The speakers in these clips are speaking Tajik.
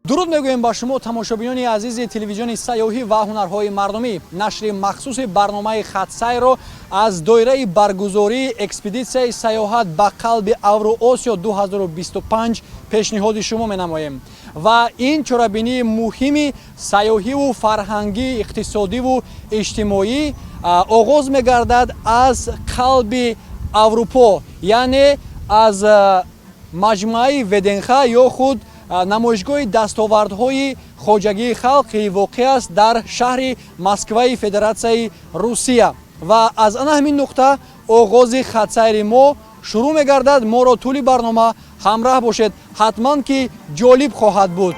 дуруд мегӯем ба шумо тамошобинони азизи телевизиони сайёҳӣ ва ҳунарҳои мардумӣ. Нашри махсуси барномаи хатсайрро аз доираи баргузории экспедитсияи сайёҳат ба қалби Авроосиё 2025 пешниҳоди шумо менамоем. Ва ин чорабинии муҳими сайёҳиву фарҳангӣ, иқтисодиву иҷтимоӣ оғоз мегардад аз қалби Аврупо, яъне аз маҷмӯаи Веденха ё худ намоишгоҳи дастовардҳои хоҷагии халқ, ки воқеъ аст дар шаҳри Москваи Федератсияи Русия. Ва аз ана ҳамин нуқта оғози хатсайри мо шурӯъ мегардад. Моро тӯли барнома ҳамроҳ бошед, ҳатман ки ҷолиб хоҳад буд.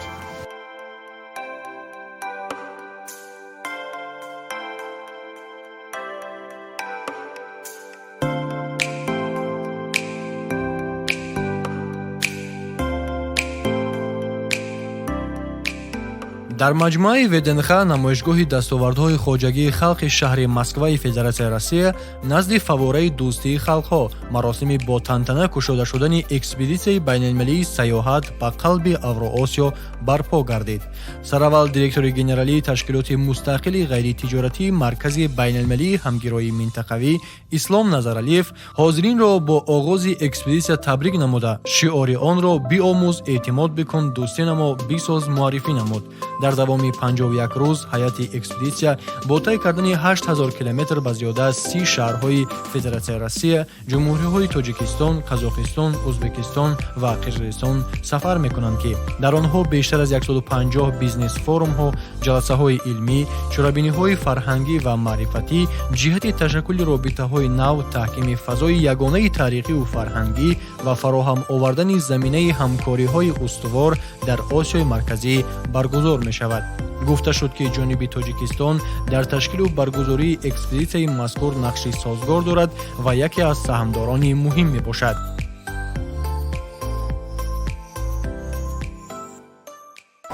дар маҷмӯаи Веденха, намоишгоҳи дастовардҳои хоҷагии халқи шаҳри Москваи Федератсияи Россия, назди фаввораи дӯстии халқҳо маросими бо тантана кушода шудани экспедитсияи байналмилалии сайёҳат ба қалби Авроосиё барпо гардид. Сараввал директори генералии ташкилоти мустақили ғайритиҷоратии Маркази байналмилалии ҳамгироии минтақавӣ Ислом Назаралиев ҳозиринро бо оғози экспедитсия табрик намуда, шиори онро «Биомӯз, эътимод бикун, дӯстӣ намо, бисоз» муаррифӣ намуд. дар давоми 51 рӯз ҳайати экспедитсия бо тай кардани 8000 километр ба зиёда аз 30 шаҳрҳои Федератсияи Россия, ҷумҳуриҳои Тоҷикистон, Қазоқистон, Ӯзбекистон ва Қирғизистон сафар мекунанд, ки дар онҳо бештар аз 150 бизнес форумҳо, ҷаласаҳои илмӣ, чорабиниҳои фарҳангӣ ва маърифатӣ ҷиҳати ташаккули робитаҳои нав, таҳкими фазои ягонаи таърихиву фарҳангӣ ва фароҳам овардани заминаи ҳамкориҳои устувор дар Осиёи Марказӣ баргузор мешавад. гуфта шуд, ки ҷониби Тоҷикистон дар ташкилу баргузории экспедитсияи мазкур нақши созгор дорад ва яке аз саҳмдорони муҳим мебошад.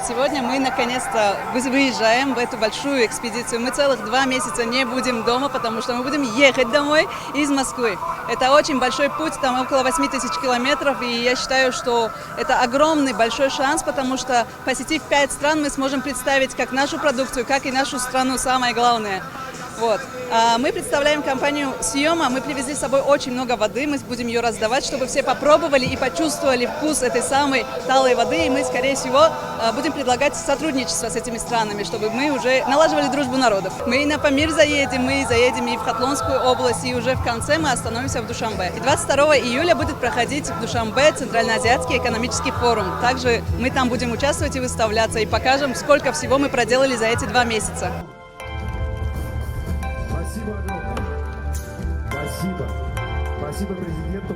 Сегодня мы наконец-то выезжаем в эту большую экспедицию. Мы целых 2 месяца не будем дома, потому что мы будем ехать домой из Москвы. Это очень большой путь, там около 8000 километров, и я считаю, что это огромный большой шанс, потому что, посетив 5 стран, мы сможем представить как нашу продукцию, как и нашу страну, самое главное. Вот. Мы представляем компанию «Съема». Мы привезли с собой очень много воды. Мы будем ее раздавать, чтобы все попробовали и почувствовали вкус этой самой талой воды. И мы, скорее всего, будем предлагать сотрудничество с этими странами, чтобы мы уже налаживали дружбу народов. Мы и на Памир заедем, мы заедем и в Хатлонскую область, и уже в конце мы остановимся в Душанбе. И 22 июля будет проходить в Душанбе Центральноазиатский экономический форум. Также мы там будем участвовать и выставляться, и покажем, сколько всего мы проделали за эти 2 месяца. Спасибо президенту.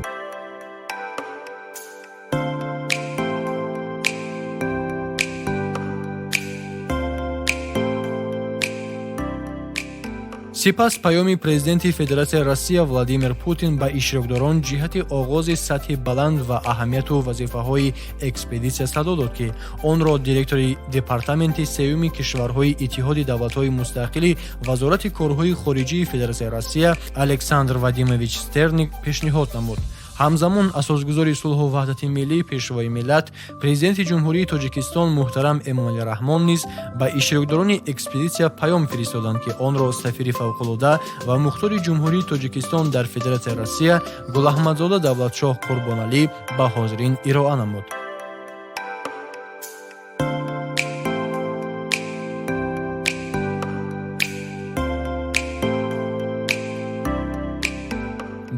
сипас паёми президенти Федератсияи Россия Владимир Путин ба иштирокдорон ҷиҳати оғози сатҳи баланд ва аҳамияту вазифаҳои экспедитсия садо дод, ки онро директори департаменти сеюми кишварҳои Иттиҳоди давлатҳои мустақили Вазорати корҳои хориҷии Федератсияи Россия Александр Вадимович Стерник пешниҳод намуд. ҳамзамон асосгузори сулҳу ваҳдати миллӣ, пешвои миллат, президенти ҷумҳурии Тоҷикистон муҳтарам Эмомали Раҳмон низ ба иштирокдорони экспедитсия паём фиристоданд, ки онро сафири фавқулода ва мухтори ҷумҳурии Тоҷикистон дар Федератсияи Россия Гулаҳмадзода Давлатшоҳ Қурбоналӣ ба ҳозирин ироа намуд.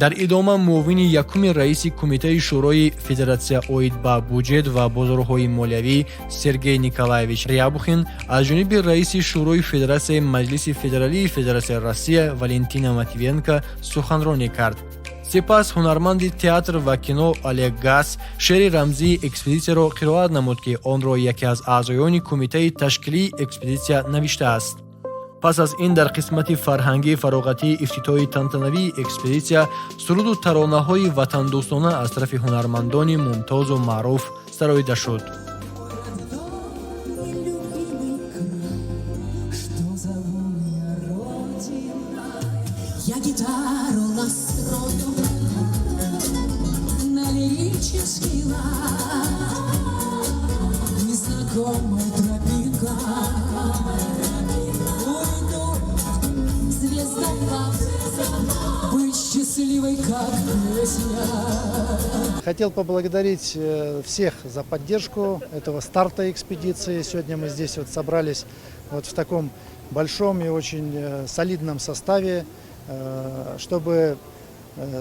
дар идома муовини якуми раиси кумитаи шӯрои Федератсия оид ба буҷет ва бозорҳои молиявӣ Сергей Николаевич Рябухин аз ҷониби раиси шӯрои Федератсияи Маҷлиси федералии Федератсияи Россия Валентина Матвиенко суханронӣ кард. сипас ҳунарманди театр ва кино Олег Гас шеъри рамзии экспедитсияро қироат намуд, ки онро яке аз аъзоёни кумитаи ташкилии экспедитсия навиштааст. пас аз ин дар қисмати фарҳангии фароғатии ифтитоҳи тантанавии экспедитсия суруду таронаҳои ватандӯстона аз тарафи ҳунармандони мумтозу маъруф сароида шуд. Я гитару настрою на лирический лад. знакомой тропинка. Уйду звездопад, быть счастливой, как песня. Хотел поблагодарить всех за поддержку этого старта экспедиции. Сегодня мы здесь вот собрались вот в таком большом и очень солидном составе, чтобы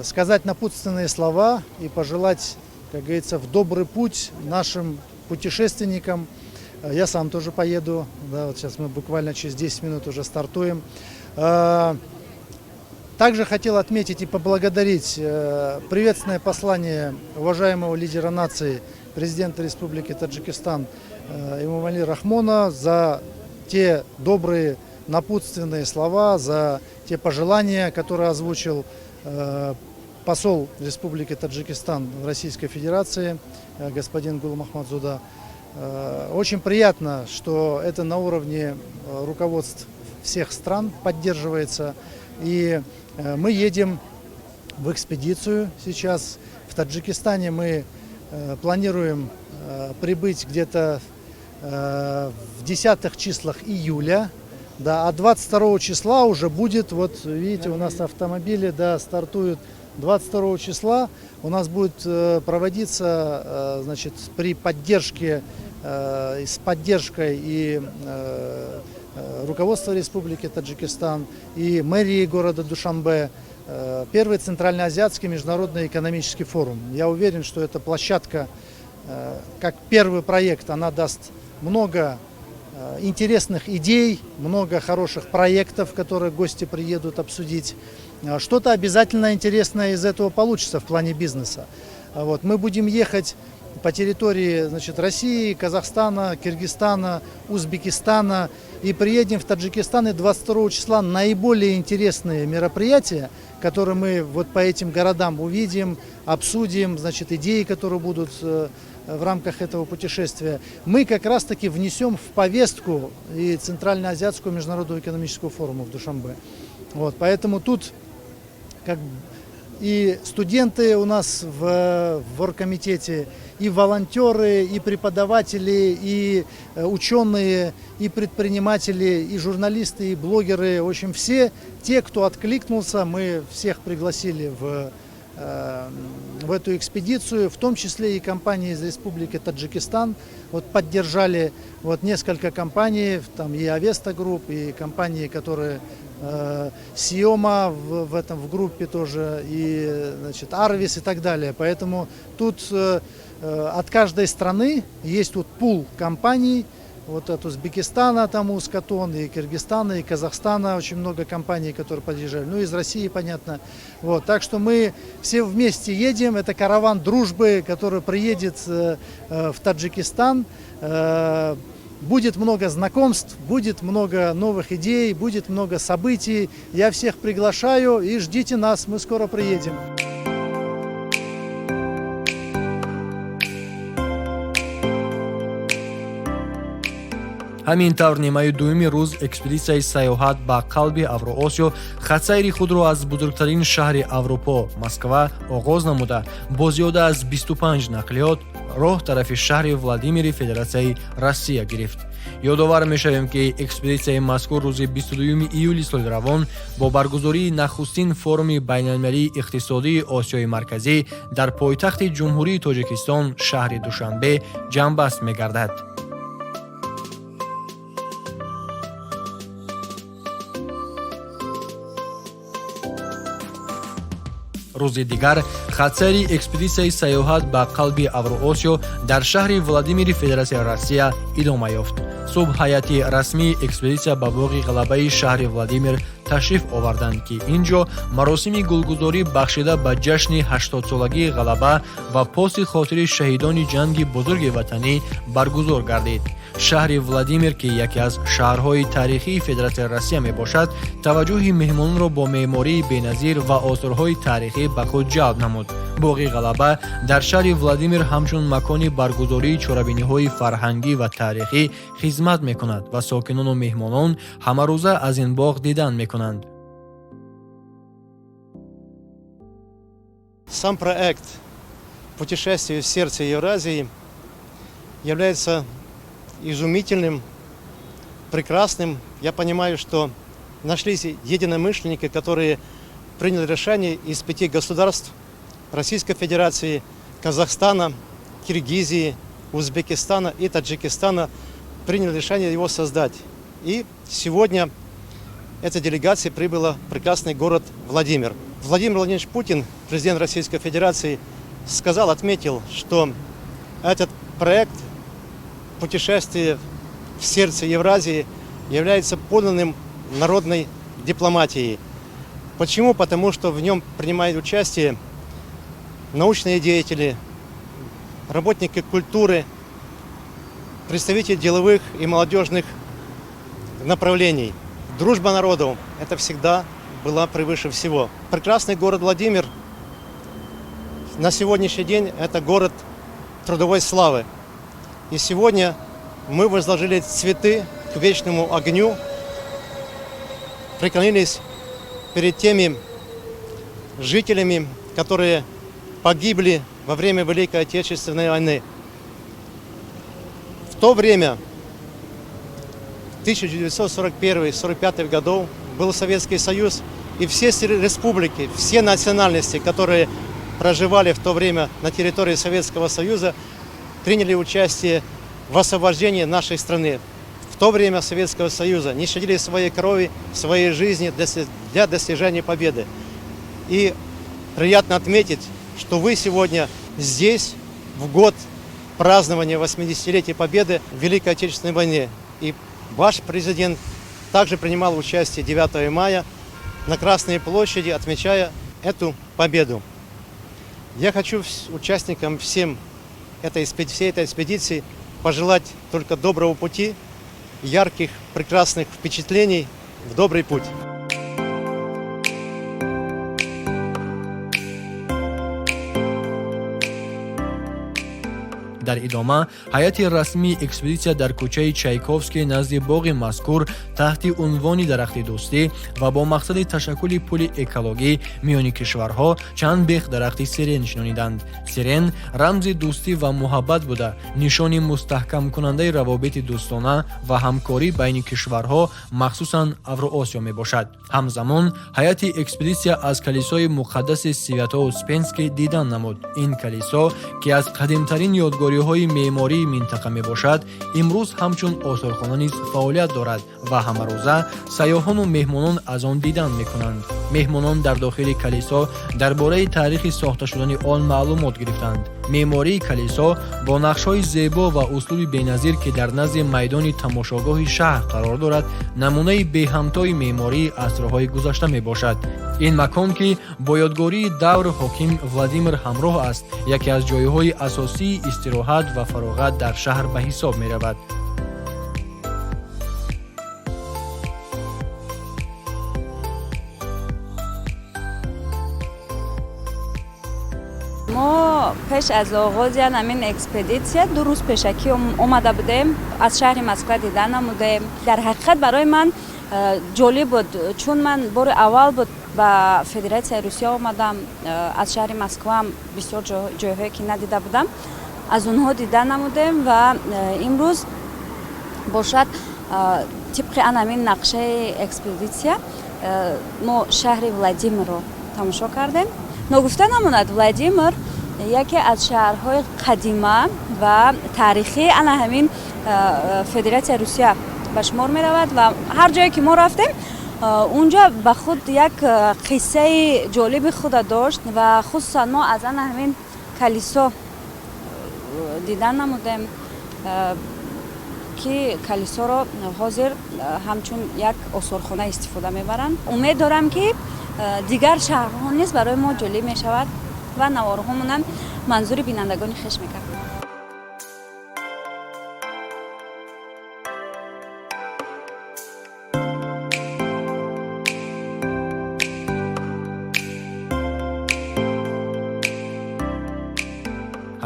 сказать напутственные слова и пожелать, как говорится, в добрый путь нашим путешественникам. Я сам тоже поеду. Да, вот сейчас мы буквально через 10 минут уже стартуем. Также хотел отметить и поблагодарить приветственное послание уважаемого лидера нации, президента Республики Таджикистан Эмомали Рахмона за те добрые напутственные слова, за те пожелания, которые озвучил посол Республики Таджикистан в Российской Федерации господин Гул Махмадзуда. Очень приятно, что это на уровне руководств всех стран поддерживается. И мы едем в экспедицию сейчас. В Таджикистане мы планируем прибыть где-то в 10 числах июля. Да, а 22 числа уже будет, вот видите, у нас автомобили, да, стартуют 22 числа. У нас будет проводиться, значит, при поддержке, с поддержкой и руководства Республики Таджикистан и мэрии города Душанбе первый Центральноазиатский международный экономический форум. Я уверен, что эта площадка, как первый проект, она даст много интересных идей, много хороших проектов, которые гости приедут обсудить. Что-то обязательно интересное из этого получится в плане бизнеса. Вот. Мы будем ехать по территории, значит, России, Казахстана, Киргизстана, Узбекистана и приедем в Таджикистан, и 22 числа наиболее интересные мероприятия, которые мы вот по этим городам увидим, обсудим, значит, идеи, которые будут в рамках этого путешествия, мы как раз-таки внесем в повестку и Центральноазиатского международного экономического форума в Душанбе. Вот, поэтому тут как и студенты у нас в оргкомитете, и волонтеры, и преподаватели, и ученые, и предприниматели, и журналисты, и блогеры. В общем, все те, кто откликнулся, мы всех пригласили в эту экспедицию, в том числе и компании из Республики Таджикистан. Вот поддержали вот несколько компаний, там и Авеста Групп, и компании, которые Сиома в группе тоже, и, значит, Арвис и так далее. Поэтому тут от каждой страны есть тут пул компаний. Вот от Узбекистана, там Ускатон, и Киргизстана, и Казахстана очень много компаний, которые подъезжали. Ну, из России, понятно. Вот, так что мы все вместе едем. Это караван дружбы, который приедет в Таджикистан. Будет много знакомств, будет много новых идей, будет много событий. Я всех приглашаю и ждите нас, мы скоро приедем. ҳамин тавр немаи дуюми рӯз экспедитсияи сайёҳат ба қалби авроосиё хатсайри худро аз бузургтарин шаҳри аврупо Москва оғоз намуда бо зиёда аз 25 нақлиёт роҳ тарафи шаҳри Владимири Федератсияи Россия гирифт. ёдовар мешавем ки экспедитсияи мазкур рӯзи 22 июли соли равон бо баргузории нахустин форуми байналмилалии иқтисодии Осиёи Марказӣ дар пойтахти ҷумҳурии Тоҷикистон шаҳри Душанбе ҷамъбаст мегардад. рӯзи дигар хатсайри экспедитсияи сайёҳат ба қалби Авроосиё дар шаҳри Владимири Федератсияи Россия идома ёфт. субҳ ҳайати расмии экспедитсия ба боғи ғалабаи шаҳри Владимир ташриф оварданд ки ин ҷо маросими гулгузорӣ бахшида ба ҷашни 80-солагии ғалаба ва поси хотири шаҳидони ҷанги бузурги ватанӣ баргузор гардид. шаҳри Владимир, ки яке аз шаҳрҳои таърихии Федератсияи Россия мебошад, таваҷҷӯҳи меҳмононро бо меъмории беназир ва осорҳои таърихӣ ба худ ҷалб намуд. боғи ғалаба дар шаҳри Владимир ҳамчун макони баргузории чорабиниҳои фарҳангӣ ва таърихӣ хизмат мекунад ва сокинону меҳмонон ҳамарӯза аз ин боғ дидан мекунанд. Сам проект «Путешествие в сердце Евразии» является изумительным, прекрасным. Я понимаю, что нашлись единомышленники, которые приняли решение из 5 государств Российской Федерации, Казахстана, Киргизии, Узбекистана и Таджикистана, приняли решение его создать. И сегодня эта делегация прибыла в прекрасный город Владимир. Владимир Владимирович Путин, президент Российской Федерации, отметил, что этот проект путешествия в сердце Евразии является подлинным народной дипломатией. Почему? Потому что в нем принимают участие научные деятели, работники культуры, представители деловых и молодежных направлений. Дружба народов – это всегда была превыше всего. Прекрасный город Владимир на сегодняшний день – это город трудовой славы. И сегодня мы возложили цветы к вечному огню, преклонились перед теми жителями, которые погибли во время Великой Отечественной войны. В то время, в 1941-1945 годах, был Советский Союз, и все республики, все национальности, которые проживали в то время на территории Советского Союза, приняли участие в освобождении нашей страны. В то время Советского Союза не щадили своей крови, своей жизни для достижения победы. И приятно отметить, что вы сегодня здесь, в год празднования 80-летия победы в Великой Отечественной войне. И ваш президент также принимал участие 9 мая на Красной площади, отмечая эту победу. Я хочу участникам всей этой экспедиции пожелать только доброго пути, ярких, прекрасных впечатлений в добрый путь. дар идома ҳайати расмии экспедитсия дар кӯчаи Чайковский назди боғи мазкур таҳти унвони дарахти дӯстӣ ва бо мақсади ташаккули пули экологӣ миёни кишварҳо чанд бех дарахти сирен нишониданд. Сирен рамзи дӯстӣ ва муҳаббат буда, нишони мустаҳкамкунандаи равобити дӯстона ва ҳамкорӣ байни кишварҳо, махсусан Авроосиё мебошад. ҳамзамон ҳайати экспедитсия аз калисои муқаддаси Свято-Успенский дидан намуд. Ин калисо, ки аз қадимтарин ёдгориҳои меъмории минтақа мебошад, имрӯз ҳамчун осорхона низ фаъолият дорад ва ҳамарӯза сайёҳону меҳмонон аз он дидан мекунанд. меҳмонон дар дохили калисо дар бораи таърихи сохта шудани он маълумот гирифтанд. меъмории калисо бо нақшҳои зебо ва услуби беназир, ки дар назди майдони тамошогоҳи шаҳр қарор дорад, намунаи беҳамтои меъмории асрҳои гузашта мебошад. ин макон, ки бо ёдгории давр ҳоким Владимир ҳамроҳ аст, яке аз ҷойҳои асосии истироҳат ва фароғат дар шаҳр ба ҳисоб меравад. мо пеш аз оғози ҳамин экспедитсия 2 рӯз пешакӣ омада будем, аз шаҳри Москва дидан намудем. дар ҳақиқат барои ман ҷолиб буд, чун ман бори аввал буд ба Федератсияи Русия омадам. аз шаҳри Москваам бисёр ҷойҳое ки надида будам, аз онҳо дидан намудем ва имрӯз бошад тибқи ҳамин нақшаи экспедитсия мо шаҳри Владимирро тамошо кардем. ногуфта намонад, Владимир яке аз шаҳрҳои қадима ва таърихии ана ҳамин Федератсияи Русия ба шумор меравад ва ҳар ҷое ки мо рафтем унҷо ба худ як қиссаи ҷолиби худа дошт ва хусусан мо аз ана ҳамин калисо дидан намудем, ки калисоро ҳозир ҳамчун як осорхона истифода мебаранд. умед дорам, ки дигар шаҳрҳо низ барои мо ҷолиб мешавад ва наворҳомонам манзури бинандагони хеш мекард.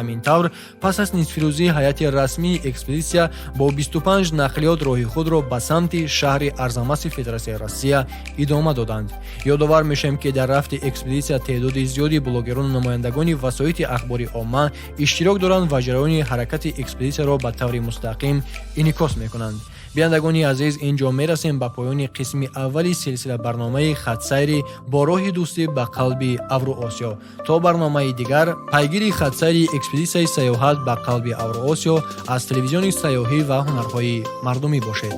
ҳамин тавр пас аз нисфирӯзии ҳайати расмии экспедитсия бо 25 нақлиёт роҳи худро ба самти шаҳри Арзамаси Федератсияи Россия идома доданд. ёдовар мешавем ки дар рафти экспедитсия теъдоди зиёди блогерону намояндагони васоити ахбори омма иштирок доранд ва ҷараёни ҳаракати экспедитсияро ба таври мустақим инъикос мекунанд. бинандагони азиз, инҷо мерасем ба поёни қисми аввали силсила барномаи хатсайри бо роҳи дӯстӣ ба қалби Авроосиё. То барномаи дигар, пайгири хатсайри экспедитсияи сайёҳат ба қалби Авроосиё аз телевизиони сайёҳӣ ва ҳунарҳои мардумӣ бошед.